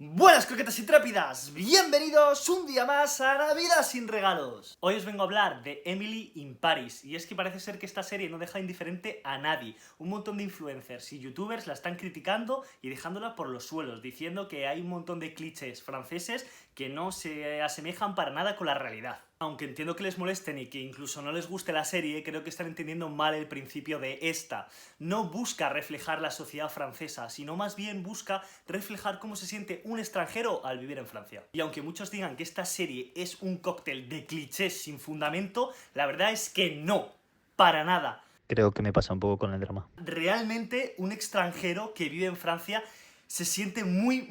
Buenas croquetas intrépidas, bienvenidos un día más a Navidad sin regalos. Hoy os vengo a hablar de Emily in Paris, y es que parece ser que esta serie no deja indiferente a nadie. Un montón de influencers y youtubers la están criticando y dejándola por los suelos, diciendo que hay un montón de clichés franceses que no se asemejan para nada con la realidad. Aunque entiendo que les molesten y que incluso no les guste la serie, creo que están entendiendo mal el principio de esta. No busca reflejar la sociedad francesa, sino más bien busca reflejar cómo se siente un extranjero al vivir en Francia. Y aunque muchos digan que esta serie es un cóctel de clichés sin fundamento, la verdad es que no, para nada. Creo que me pasa un poco con el drama. Realmente un extranjero que vive en Francia se siente muy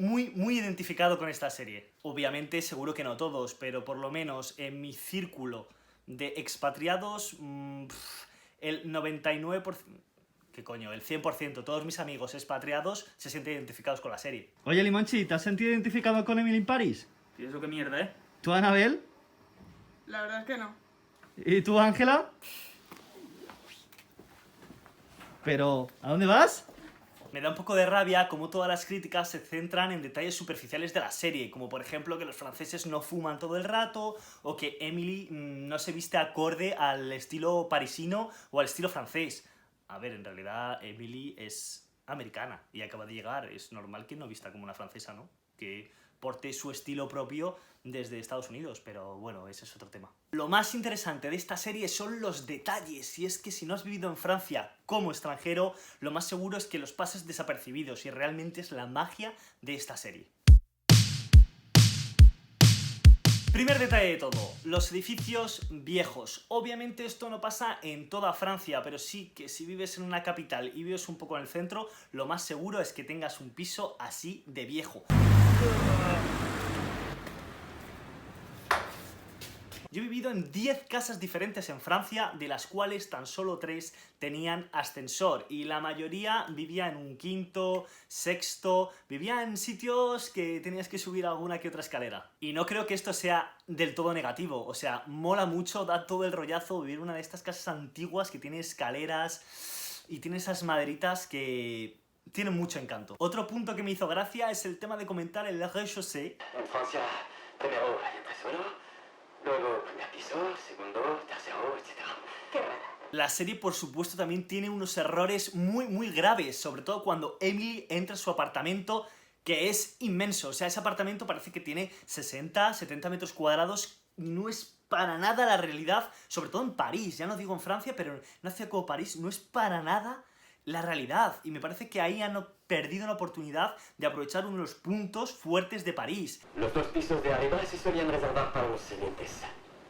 identificado con esta serie. Obviamente, seguro que no todos, pero por lo menos en mi círculo de expatriados, el 99%... ¿Qué coño? El 100%, todos mis amigos expatriados se sienten identificados con la serie. Oye, Limonchi, ¿te has sentido identificado con Emily in Paris? ¿Y eso qué mierda, eh? ¿Tú, Anabel? La verdad es que no. ¿Y tú, Ángela? Pero, ¿a dónde vas? Me da un poco de rabia cómo todas las críticas se centran en detalles superficiales de la serie, como por ejemplo que los franceses no fuman todo el rato, o que Emily no se viste acorde al estilo parisino o al estilo francés. A ver, en realidad Emily es americana y acaba de llegar, es normal que no vista como una francesa, ¿no? Que porte su estilo propio desde Estados Unidos, pero bueno, ese es otro tema. Lo más interesante de esta serie son los detalles, y es que si no has vivido en Francia como extranjero, lo más seguro es que los pases desapercibidos, y realmente es la magia de esta serie. Primer detalle de todo, los edificios viejos. Obviamente esto no pasa en toda Francia, pero sí que si vives en una capital y vives un poco en el centro, lo más seguro es que tengas un piso así de viejo. Yo he vivido en 10 casas diferentes en Francia, de las cuales tan solo 3 tenían ascensor, y la mayoría vivía en un quinto, sexto, vivía en sitios que tenías que subir alguna que otra escalera. Y no creo que esto sea del todo negativo, o sea, mola mucho, da todo el rollazo vivir en una de estas casas antiguas que tiene escaleras y tiene esas maderitas que tienen mucho encanto. Otro punto que me hizo gracia es el tema de comentar el rez-de-chaussée. En Francia, primero hay un tresuelo, luego primer piso, segundo, tercero, etc. Qué rara. La serie, por supuesto, también tiene unos errores muy graves, sobre todo cuando Emily entra a su apartamento, que es inmenso. O sea, ese apartamento parece que tiene 60, 70 metros cuadrados y no es para nada la realidad, sobre todo en París. Ya no digo en Francia, pero en una ciudad como París no es para nada la realidad. Y me parece que ahí han perdido una oportunidad de aprovechar uno de los puntos fuertes de París. Los dos pisos de arriba se solían reservar para los siguientes.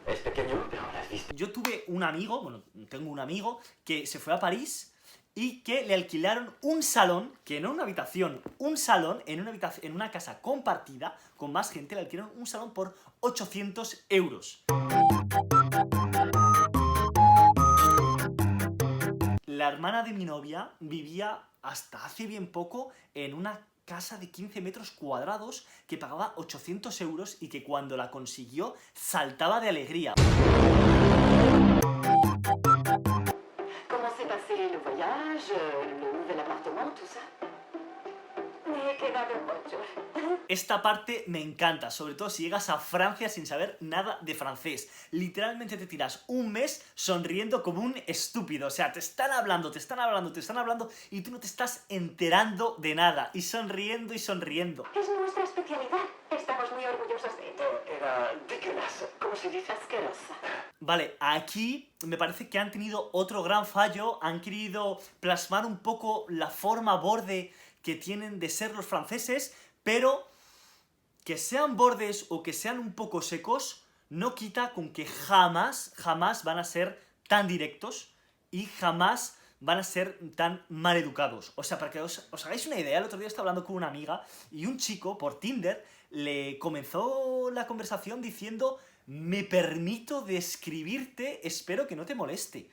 Es pequeño, pero las vistas... Yo tuve un amigo, bueno, tengo un amigo, que se fue a París y que le alquilaron un salón, que no una habitación, un salón en una casa compartida con más gente, le alquilaron un salón por 800 euros. La hermana de mi novia vivía hasta hace bien poco en una casa de 15 metros cuadrados que pagaba 800 euros y que cuando la consiguió saltaba de alegría. Comment s'est passé le voyage, le nouvel appartement, tout ça? Me he quedado mucho. Esta parte me encanta, sobre todo si llegas a Francia sin saber nada de francés. Literalmente te tiras un mes sonriendo como un estúpido. O sea, te están hablando y tú no te estás enterando de nada. Y sonriendo. Es nuestra especialidad. Estamos muy orgullosos de ella. Era dégueulasse, ¿cómo se dice? Asquerosa. Vale, aquí me parece que han tenido otro gran fallo. Han querido plasmar un poco la forma borde que tienen de ser los franceses, pero que sean bordes o que sean un poco secos no quita con que jamás van a ser tan directos y jamás van a ser tan mal educados. O sea, para que os hagáis una idea, el otro día estaba hablando con una amiga y un chico por Tinder le comenzó la conversación diciendo: me permito describirte, espero que no te moleste.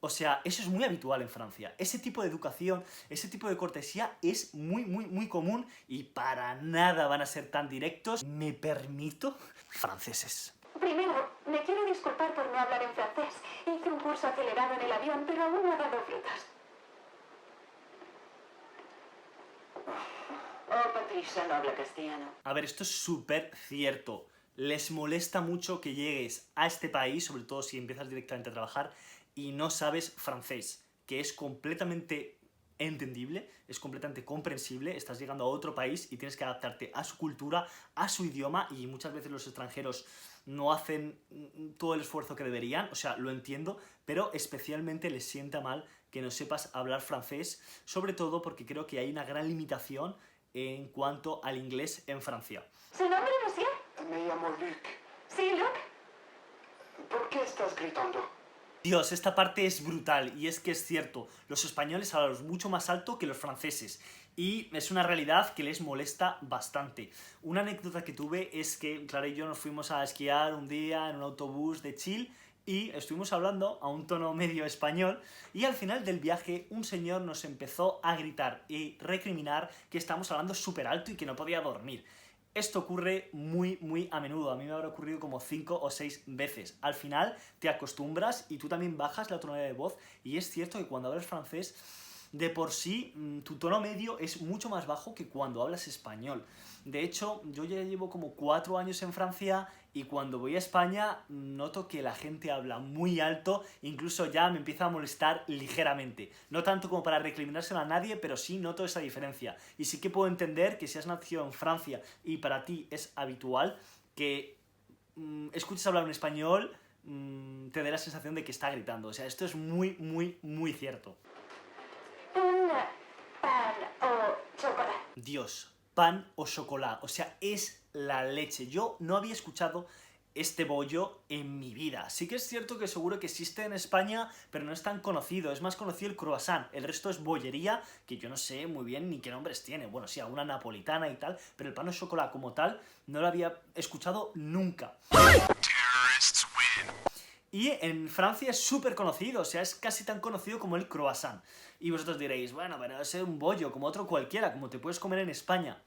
O sea, eso es muy habitual en Francia. Ese tipo de educación, ese tipo de cortesía es muy común y para nada van a ser tan directos. Me permito, franceses. Primero, me quiero disculpar por no hablar en francés. Hice un curso acelerado en el avión, pero aún no ha dado frutos. Oh, Patricia no habla castellano. A ver, esto es súper cierto. Les molesta mucho que llegues a este país, sobre todo si empiezas directamente a trabajar y no sabes francés, que es completamente entendible, es completamente comprensible. Estás llegando a otro país y tienes que adaptarte a su cultura, a su idioma, y muchas veces los extranjeros no hacen todo el esfuerzo que deberían, o sea, lo entiendo, pero especialmente les sienta mal que no sepas hablar francés, sobre todo porque creo que hay una gran limitación en cuanto al inglés en Francia. ¿Su nombre, monsieur? Me llamo Luc. Sí, Luc. ¿Por qué estás gritando? Dios, esta parte es brutal, y es que es cierto, los españoles hablan mucho más alto que los franceses, y es una realidad que les molesta bastante. Una anécdota que tuve es que Clara y yo nos fuimos a esquiar un día en un autobús de chill, y estuvimos hablando a un tono medio español, y al final del viaje un señor nos empezó a gritar y recriminar que estábamos hablando súper alto y que no podía dormir. Esto ocurre muy a menudo. A mí me habrá ocurrido como 5 o 6 veces. Al final te acostumbras y tú también bajas la tonalidad de voz, y es cierto que cuando hablas francés, de por sí tu tono medio es mucho más bajo que cuando hablas español. De hecho, yo ya llevo como 4 años en Francia, y cuando voy a España noto que la gente habla muy alto, incluso ya me empieza a molestar ligeramente. No tanto como para recriminárselo a nadie, pero sí noto esa diferencia. Y sí que puedo entender que si has nacido en Francia y para ti es habitual que escuches hablar en español, te dé la sensación de que está gritando. O sea, esto es muy cierto. Un pan o chocolate. Dios, pan o chocolate, o sea, es la leche. Yo no había escuchado este bollo en mi vida. Sí que es cierto que seguro que existe en España, pero no es tan conocido. Es más conocido el croissant. El resto es bollería, que yo no sé muy bien ni qué nombres tiene. Bueno, sí, alguna napolitana y tal, pero el pan o chocolate como tal no lo había escuchado nunca. Y en Francia es súper conocido, o sea, es casi tan conocido como el croissant. Y vosotros diréis, bueno, pero es un bollo como otro cualquiera, como te puedes comer en España.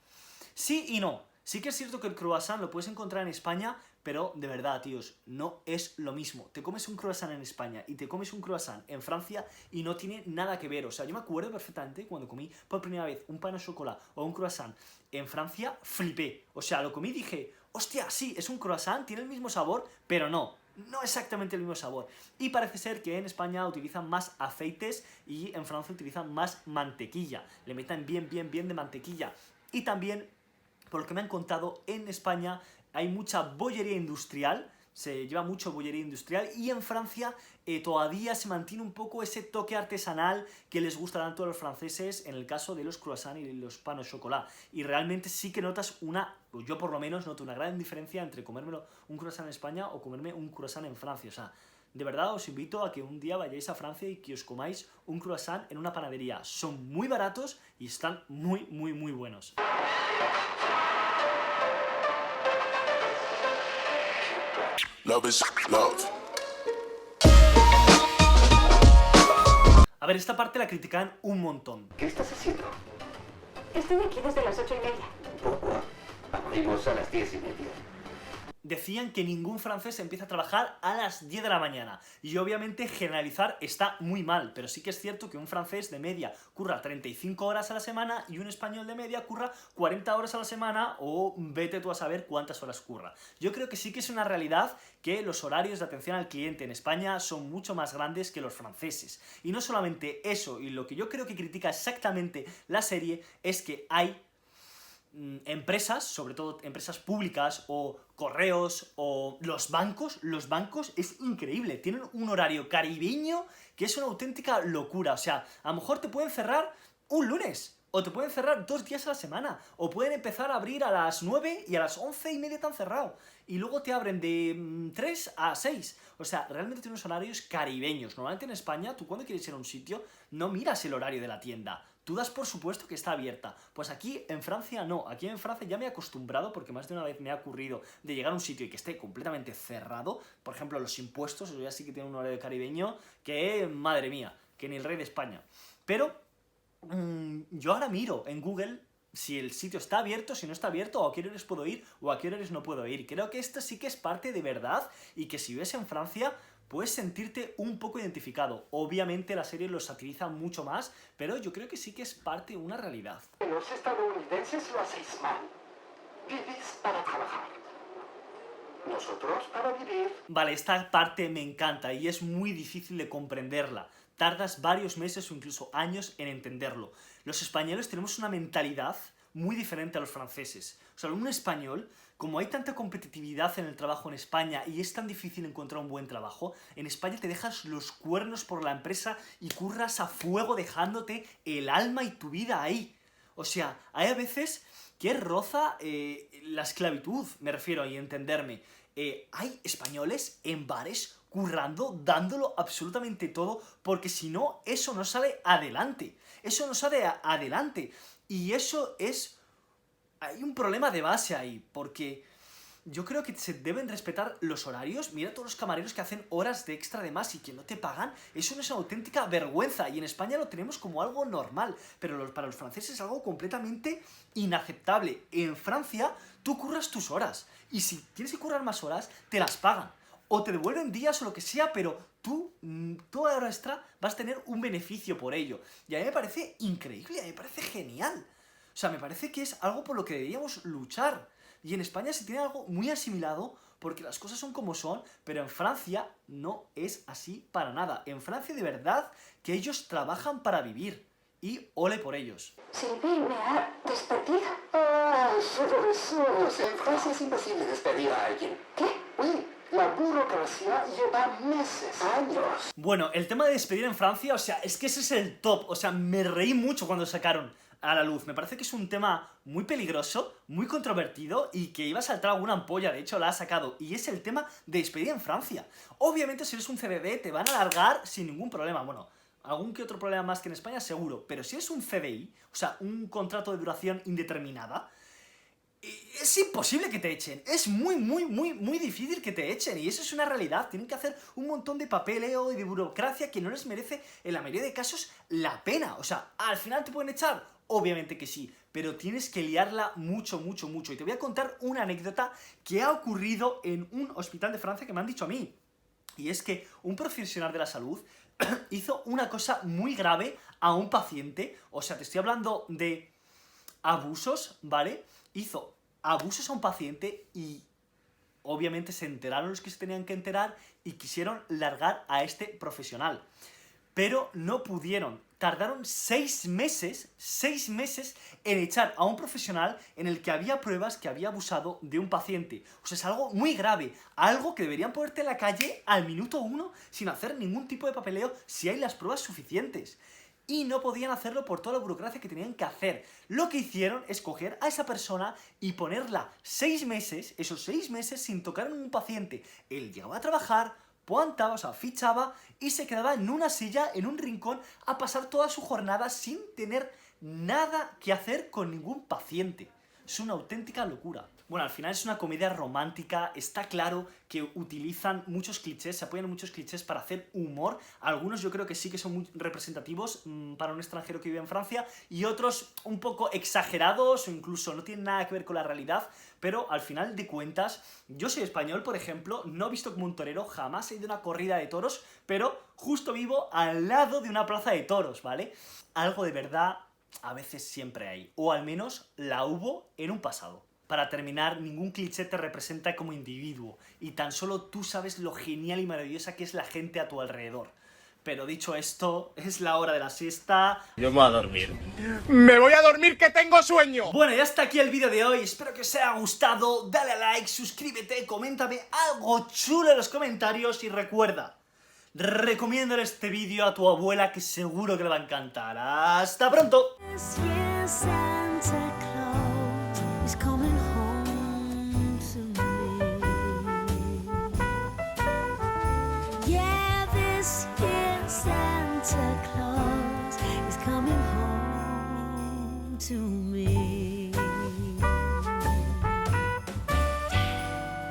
Sí y no. Sí que es cierto que el croissant lo puedes encontrar en España, pero de verdad, tíos, no es lo mismo. Te comes un croissant en España y te comes un croissant en Francia y no tiene nada que ver. O sea, yo me acuerdo perfectamente cuando comí por primera vez un pan au chocolat o un croissant en Francia, flipé. O sea, lo comí y dije, hostia, sí, es un croissant, tiene el mismo sabor, pero no exactamente el mismo sabor. Y parece ser que en España utilizan más aceites y en Francia utilizan más mantequilla. Le meten bien de mantequilla. Y también, por lo que me han contado, en España hay mucha bollería industrial, se lleva mucho bollería industrial, y en Francia todavía se mantiene un poco ese toque artesanal que les gusta tanto a los franceses en el caso de los croissants y los pan au chocolat. Y realmente sí que notas yo por lo menos noto una gran diferencia entre comérmelo un croissant en España o comerme un croissant en Francia. O sea, de verdad os invito a que un día vayáis a Francia y que os comáis un croissant en una panadería. Son muy baratos y están muy buenos. Love is love. A ver, esta parte la critican un montón. ¿Qué estás haciendo? Estuve aquí desde las 8:30. Poco. Abrimos a las 10:30. Decían que ningún francés empieza a trabajar a las 10 de la mañana. Y obviamente generalizar está muy mal, pero sí que es cierto que un francés de media curra 35 horas a la semana y un español de media curra 40 horas a la semana, o vete tú a saber cuántas horas curra. Yo creo que sí que es una realidad que los horarios de atención al cliente en España son mucho más grandes que los franceses. Y no solamente eso, y lo que yo creo que critica exactamente la serie es que hay empresas, sobre todo empresas públicas o correos o los bancos es increíble, tienen un horario caribeño que es una auténtica locura. O sea, a lo mejor te pueden cerrar un lunes, o te pueden cerrar 2 días a la semana, o pueden empezar a abrir a las 9 y a las 11:30 te han cerrado, y luego te abren de 3 a 6. O sea, realmente tienen unos horarios caribeños. Normalmente en España, tú cuando quieres ir a un sitio, no miras el horario de la tienda, tú das por supuesto que está abierta. Pues aquí en Francia no. Aquí en Francia ya me he acostumbrado, porque más de una vez me ha ocurrido de llegar a un sitio y que esté completamente cerrado. Por ejemplo, los impuestos, eso ya sí que tiene un horario caribeño que, madre mía, que ni el rey de España. Pero yo ahora miro en Google si el sitio está abierto, si no está abierto, o a qué horas puedo ir o a qué horas no puedo ir. Creo que esto sí que es parte de verdad, y que si vives en Francia, puedes sentirte un poco identificado. Obviamente la serie lo satiriza mucho más, pero yo creo que sí que es parte de una realidad. Los estadounidenses lo hacéis mal. Vivís para trabajar. Nosotros para vivir. Vale, esta parte me encanta y es muy difícil de comprenderla. Tardas varios meses o incluso años en entenderlo. Los españoles tenemos una mentalidad muy diferente a los franceses. O sea, un español, como hay tanta competitividad en el trabajo en España y es tan difícil encontrar un buen trabajo, en España te dejas los cuernos por la empresa y curras a fuego dejándote el alma y tu vida ahí. O sea, hay a veces que roza la esclavitud, me refiero, y entenderme. Hay españoles en bares currando, dándolo absolutamente todo, porque si no, eso no sale adelante. Eso no sale adelante. Y eso es... Hay un problema de base ahí, porque yo creo que se deben respetar los horarios. Mira todos los camareros que hacen horas de extra de más y que no te pagan. Eso no es una auténtica vergüenza. Y en España lo tenemos como algo normal, pero para los franceses es algo completamente inaceptable. En Francia, tú curras tus horas. Y si tienes que currar más horas, te las pagan. O te devuelven días o lo que sea, pero tú, toda hora extra, vas a tener un beneficio por ello. Y a mí me parece increíble, a mí me parece genial. O sea, me parece que es algo por lo que deberíamos luchar. Y en España se tiene algo muy asimilado porque las cosas son como son, pero en Francia no es así para nada. En Francia de verdad que ellos trabajan para vivir. Y ole por ellos. Sylvie me ha despedido. Ah, solo eso. En Francia es imposible despedir a alguien. ¿Qué? Oui. La burocracia lleva meses, años. Bueno, el tema de despedir en Francia, o sea, es que ese es el top. O sea, me reí mucho cuando sacaron a la luz. Me parece que es un tema muy peligroso, muy controvertido y que iba a saltar alguna ampolla. De hecho, la ha sacado. Y es el tema de despedir en Francia. Obviamente, si eres un CDD, te van a alargar sin ningún problema. Bueno, algún que otro problema más que en España, seguro. Pero si eres un CDI, o sea, un contrato de duración indeterminada, es imposible que te echen. Es muy difícil que te echen. Y eso es una realidad. Tienen que hacer un montón de papeleo y de burocracia que no les merece, en la mayoría de casos, la pena. O sea, ¿al final te pueden echar? Obviamente que sí. Pero tienes que liarla mucho. Y te voy a contar una anécdota que ha ocurrido en un hospital de Francia que me han dicho a mí. Y es que un profesional de la salud hizo una cosa muy grave a un paciente. O sea, te estoy hablando de abusos, ¿vale? Hizo abusos a un paciente y obviamente se enteraron los que se tenían que enterar y quisieron largar a este profesional. Pero no pudieron. Tardaron 6 meses en echar a un profesional en el que había pruebas que había abusado de un paciente. O sea, es algo muy grave. Algo que deberían ponerte en la calle al minuto 1 sin hacer ningún tipo de papeleo si hay las pruebas suficientes. Y no podían hacerlo por toda la burocracia que tenían que hacer. Lo que hicieron es coger a esa persona y ponerla 6 meses, esos 6 meses sin tocar a ningún paciente. Él llegaba a trabajar, puantaba, o sea, fichaba y se quedaba en una silla, en un rincón, a pasar toda su jornada sin tener nada que hacer con ningún paciente. Es una auténtica locura. Bueno, al final es una comedia romántica, está claro que utilizan muchos clichés, se apoyan en muchos clichés para hacer humor. Algunos yo creo que sí que son muy representativos para un extranjero que vive en Francia y otros un poco exagerados o incluso no tienen nada que ver con la realidad, pero al final de cuentas, yo soy español, por ejemplo, no he visto como un torero, jamás he ido a una corrida de toros, pero justo vivo al lado de una plaza de toros, ¿vale? Algo de verdad a veces siempre hay, o al menos la hubo en un pasado. Para terminar, ningún cliché te representa como individuo, y tan solo tú sabes lo genial y maravillosa que es la gente a tu alrededor. Pero dicho esto, es la hora de la siesta. Yo me voy a dormir. ¡Me voy a dormir que tengo sueño! Bueno, ya está aquí el vídeo de hoy, espero que os haya gustado, dale a like, suscríbete, coméntame algo chulo en los comentarios y recuerda, recomiéndale este vídeo a tu abuela que seguro que le va a encantar. ¡Hasta pronto! Santa Claus is coming home to me.